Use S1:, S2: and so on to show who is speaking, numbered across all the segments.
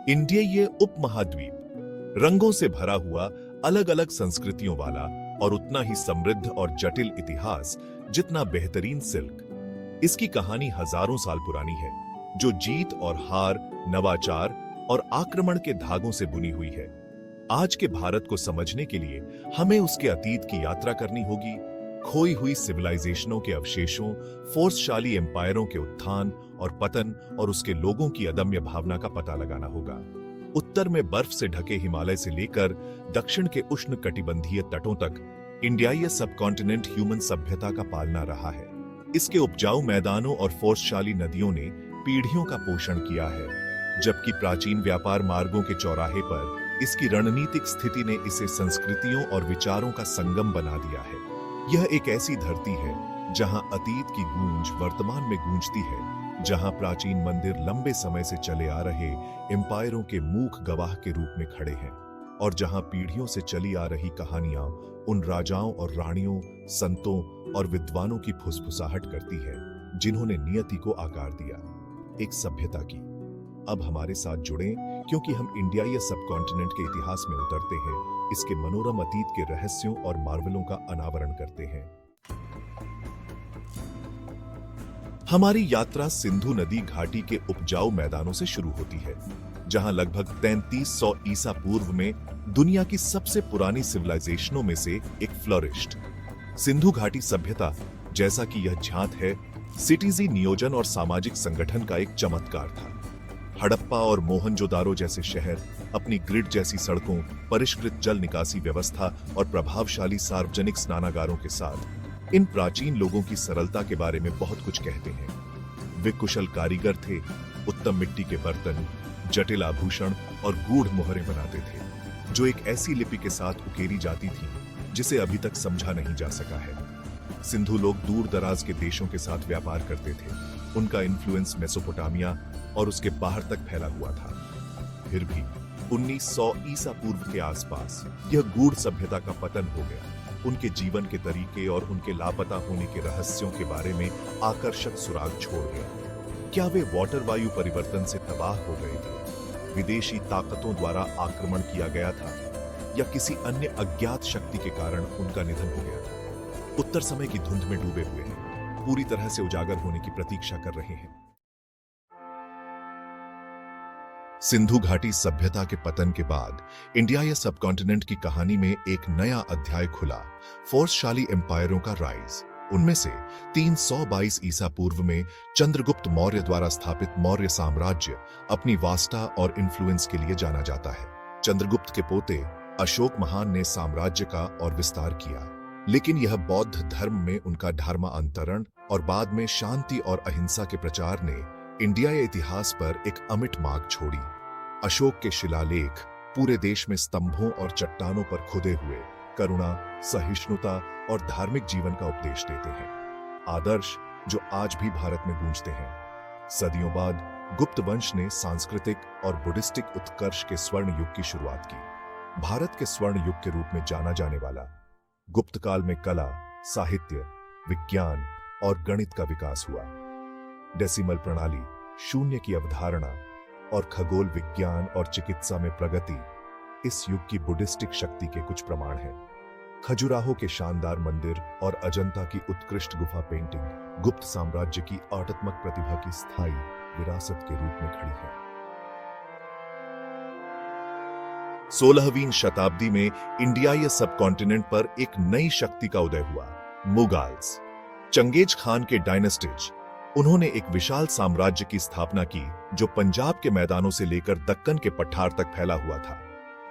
S1: India ये उपमहाद्वीप रंगों से भरा हुआ, अलग अलग संस्कृतियों वाला और उतना ही समृद्ध और जटिल इतिहास जितना बेहतरीन सिल्क। इसकी कहानी हजारों साल पुरानी है, जो जीत और हार, नवाचार और आक्रमण के धागों से बुनी हुई है। आज के भारत को समझने के लिए हमें उसके अतीत की यात्रा करनी होगी, खोई हुई सिविलाइजेशनों के अवशेषों, फोर्सशाली एम्पायरों के उत्थान और पतन और उसके लोगों की अदम्य भावना का पता लगाना होगा। उत्तर में बर्फ से ढके हिमालय से लेकर दक्षिण के उष्ण कटिबंधीय तटों तक इंडियाई सबकॉन्टिनेंट ह्यूमन सभ्यता का पालना रहा है। इसके उपजाऊ मैदानों और फोर्सशाली नदियों ने पीढ़ियों का पोषण किया है, जबकि प्राचीन व्यापार मार्गों के चौराहे पर इसकी रणनीतिक स्थिति ने इसे संस्कृतियों और विचारों का संगम बना दिया है। यह एक ऐसी धरती है जहां अतीत की गूंज वर्तमान में गूंजती है, जहां प्राचीन मंदिर लंबे समय से चले आ रहे एम्पायरों के मूक गवाह के रूप में खड़े हैं, और जहां पीढ़ियों से चली आ रही कहानियां उन राजाओं और रानियों, संतों और विद्वानों की फुसफुसाहट करती है जिन्होंने नियति को आकार दिया, एक सभ्यता की। अब हमारे साथ जुड़ें, क्योंकि हम इंडियाई सबकॉन्टिनेंट के इतिहास में उतरते हैं, इसके मनोरम अतीत के रहस्यों और मार्वलों का अनावरण करते हैं। हमारी यात्रा सिंधु नदी घाटी के उपजाऊ मैदानों से शुरू होती है, जहां लगभग 3300 ईसा पूर्व में दुनिया की सबसे पुरानी सिविलाइजेशनों में से एक फ्लोरिश्ड। सिंधु घाटी सभ्यता, जैसा कि यह झांत है, सिटीजी नियोजन और सामाजिक संगठन का एक चमत्कार था। हड़प्पा और मोहनजोदारो जैसे शहर अपनी ग्रिड जैसी सड़कों, परिष्कृत जल निकासी व्यवस्था और प्रभावशाली सार्वजनिक स्नानागारों के साथ इन प्राचीन लोगों की सरलता के बारे में बहुत कुछ कहते हैं। वे कुशल कारीगर थे, उत्तम मिट्टी के बर्तन, जटिल आभूषण और गूढ़ मोहरें बनाते थे, जो एक ऐसी लिपि के साथ उकेरी जाती थी जिसे अभी तक समझा नहीं जा सका है। सिंधु लोग दूर दराज के देशों के साथ व्यापार करते थे। उनका इन्फ्लुएंस मेसोपोटामिया और उसके बाहर तक फैला हुआ था। फिर भी 1900 ईसा पूर्व के आसपास यह गूढ़ सभ्यता का पतन हो गया। उनके जीवन के तरीके और उनके लापता होने के रहस्यों के बारे में आकर्षक सुराग छोड़ गए। क्या वे वाटर वायु परिवर्तन से तबाह हो गए थे, विदेशी ताकतों द्वारा आक्रमण किया गया था, या किसी अन्य अज्ञात शक्ति के कारण उनका निधन हो गया था? उत्तर समय की धुंध में डूबे हुए हैं, पूरी तरह से उजागर होने की प्रतीक्षा कर रहे हैं। सिंधु घाटी सभ्यता के पतन के बाद इंडियाई सबकॉन्टिनेंट की कहानी में एक नया अध्याय खुला, फोर्सशाली एम्पायरों का राइज। उनमें से 322 ईसा पूर्व में चंद्रगुप्त मौर्य द्वारा स्थापित मौर्य साम्राज्य अपनी वास्ता और इन्फ्लुएंस के लिए जाना जाता है। चंद्रगुप्त के पोते अशोक महान ने साम्राज्य का और विस्तार किया, लेकिन यह बौद्ध धर्म में उनका धर्मांतरण और बाद में शांति और अहिंसा के प्रचार ने इंडियाई इतिहास पर एक अमिट मार्क छोड़ी। अशोक के शिलालेख पूरे देश में स्तंभों और चट्टानों पर खुदे हुए करुणा, सहिष्णुता और धार्मिक जीवन का उपदेश देते हैं, आदर्श जो आज भी भारत में गूंजते हैं। सदियों बाद गुप्त वंश ने सांस्कृतिक और बुद्धिस्टिक उत्कर्ष के स्वर्ण युग की शुरुआत की। भारत के स्वर्ण युग के रूप में जाना जाने वाला गुप्त काल में कला, साहित्य, विज्ञान और गणित का विकास हुआ। डेसिमल प्रणाली, शून्य की अवधारणा और खगोल विज्ञान और चिकित्सा में प्रगति इस युग की बुद्धिस्टिक शक्ति के कुछ प्रमाण हैं। खजुराहो के शानदार मंदिर और अजंता की उत्कृष्ट गुफा पेंटिंग गुप्त साम्राज्य की आर्टात्मक प्रतिभा की स्थायी विरासत के रूप में खड़ी है। 16वीं शताब्दी में इंडियाई सबकॉन्टिनेंट पर एक नई शक्ति का उदय हुआ, मुगल्स। चंगेज खान के डायनेस्टीज, उन्होंने एक विशाल साम्राज्य की स्थापना की जो पंजाब के मैदानों से लेकर दक्कन के पठार तक फैला हुआ था।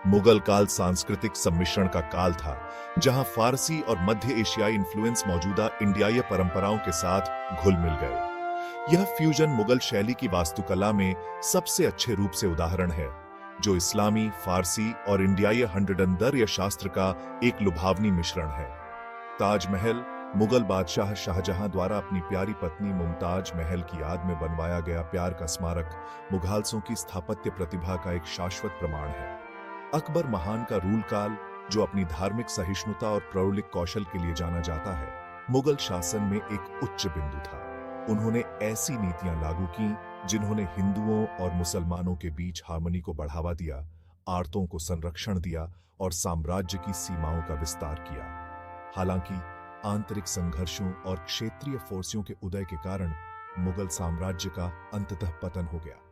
S1: मुगल काल सांस्कृतिक सम्मिश्रण का काल था, जहां फारसी और मध्य एशियाई इन्फ्लुएंस मौजूदा इंडियाई परंपराओं के साथ घुल मिल गए। यह फ्यूजन मुगल शैली की वास्तुकला में सबसे अच्छे रूप से उदाहरण है, जो इस्लामी, फारसी और इंडियाई हंड्रेडंदर शास्त्र का एक लुभावनी मिश्रण है। ताजमहल मुगल बादशाह शाहजहां द्वारा अपनी प्यारी पत्नी मुमताज महल की याद में बनवाया गया प्यार का स्मारक मुगल्सों की स्थापत्य प्रतिभा का एक शाश्वत प्रमाण है। अकबर महान का रूल काल, जो अपनी धार्मिक सहिष्णुता और प्रौलिक कौशल के लिए जाना जाता है, मुगल शासन में एक उच्च बिंदु था। उन्होंने ऐसी नीतियां लागू की जिन्होंने हिंदुओं और मुसलमानों के बीच हार्मनी को बढ़ावा दिया, आड़तों को संरक्षण दिया और साम्राज्य की सीमाओं का विस्तार किया। हालांकि आंतरिक संघर्षों और क्षेत्रीय फोर्सियों के उदय के कारण मुगल साम्राज्य का अंततः पतन हो गया।